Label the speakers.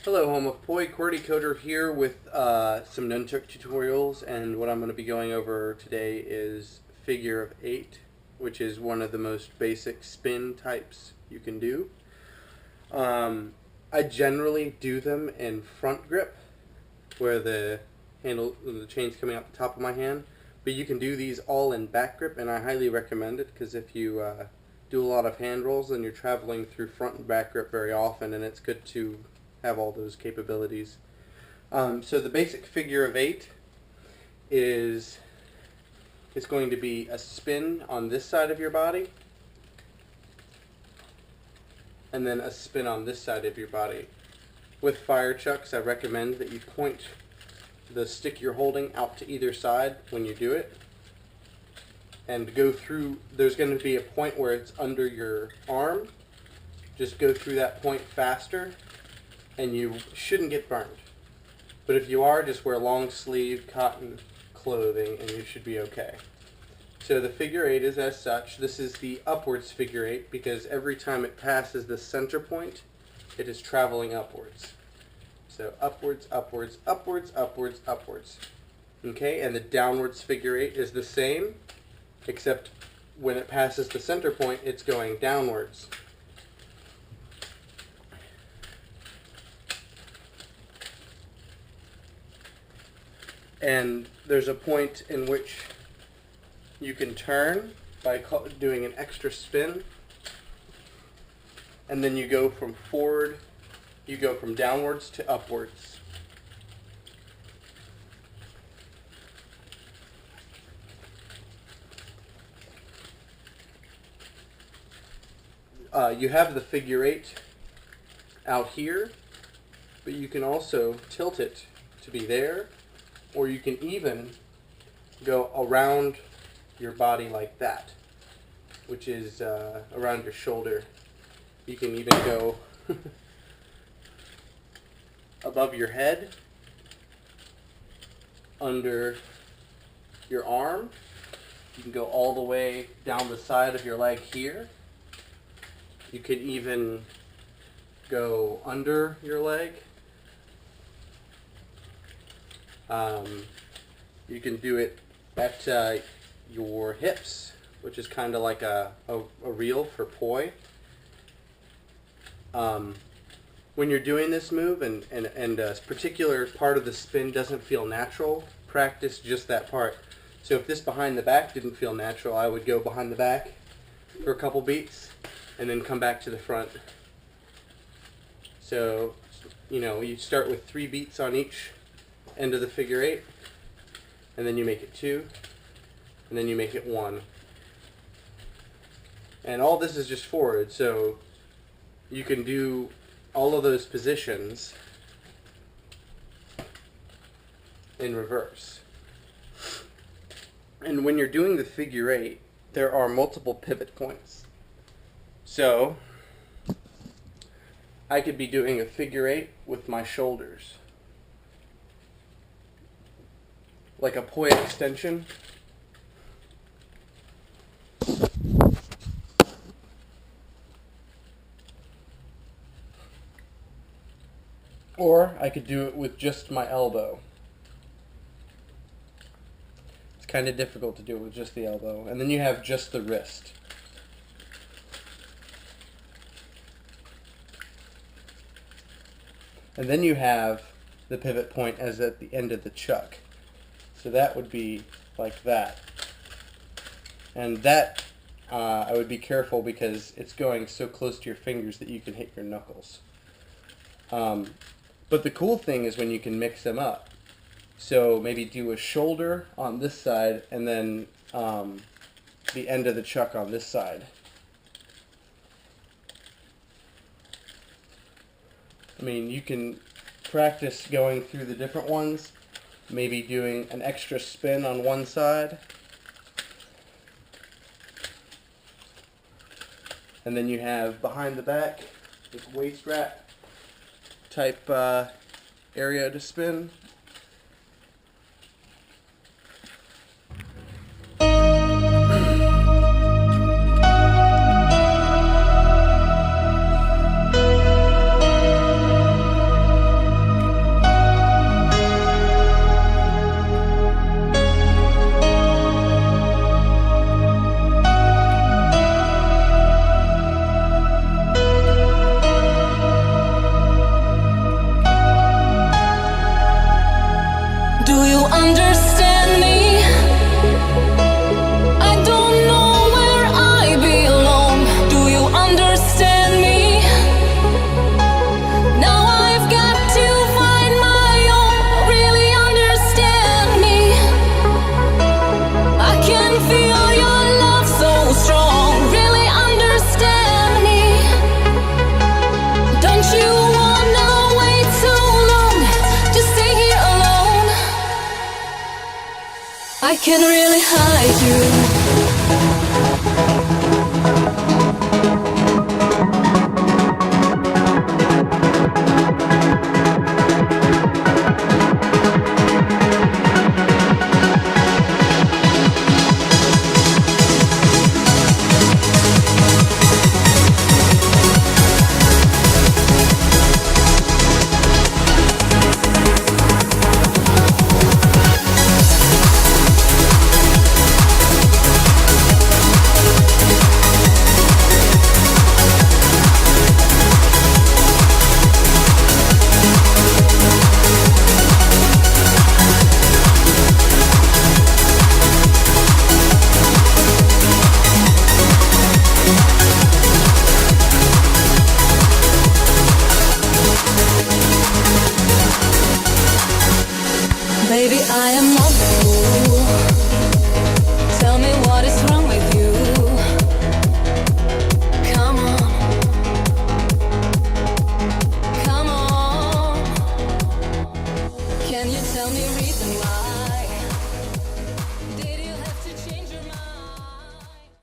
Speaker 1: Hello, home of Poi, QWERTY Coder here with some nunchuck tutorials, and what I'm going to be going over today is figure of 8, which is one of the most basic spin types you can do. I generally do them in front grip, where the chain's coming out the top of my hand, but you can do these all in back grip, and I highly recommend it because if you do a lot of hand rolls, then you're traveling through front and back grip very often, and it's good to have all those capabilities. So the basic figure of 8 is going to be a spin on this side of your body, and then a spin on this side of your body. With fire chucks, I recommend that you point the stick you're holding out to either side when you do it, and go through. There's going to be a point where it's under your arm. Just go through that point faster, and you shouldn't get burned. But if you are, just wear long sleeve cotton clothing and you should be okay. So the figure 8 is as such. This is the upwards figure 8 because every time it passes the center point, it is traveling upwards. So upwards, upwards, upwards, upwards, upwards. Okay, and the downwards figure 8 is the same, except when it passes the center point, it's going downwards. And there's a point in which you can turn by doing an extra spin, and then you go from forward, you go from downwards to upwards. You have the figure 8 out here, but you can also tilt it to be there, or you can even go around your body like that, which is around your shoulder. You can even go above your head, under your arm. You can go all the way down the side of your leg here. You can even go under your leg. You can do it at your hips, which is kind of like a reel for poi. When you're doing this move and a particular part of the spin doesn't feel natural, practice just that part. So if this behind the back didn't feel natural, I would go behind the back for a couple beats and then come back to the front. So, you start with 3 beats on each end of the figure 8, and then you make it 2, and then you make it 1. And all this is just forward, so you can do all of those positions in reverse. And when you're doing the figure 8, there are multiple pivot points. So I could be doing a figure 8 with my shoulders, like a poi extension. Or I could do it with just my elbow. It's kind of difficult to do it with just the elbow. And then you have just the wrist. And then you have the pivot point as at the end of the chuck. So that would be like that. And that, I would be careful because it's going so close to your fingers that you can hit your knuckles. But the cool thing is when you can mix them up. So maybe do a shoulder on this side and then the end of the chuck on this side. I mean, you can practice going through the different ones, maybe doing an extra spin on one side, and then you have behind the back, this waist wrap type area to spin.
Speaker 2: can really hide you. Baby, I am not the fool. Tell me what is wrong with you. Come on, come on. Can you tell me reason why?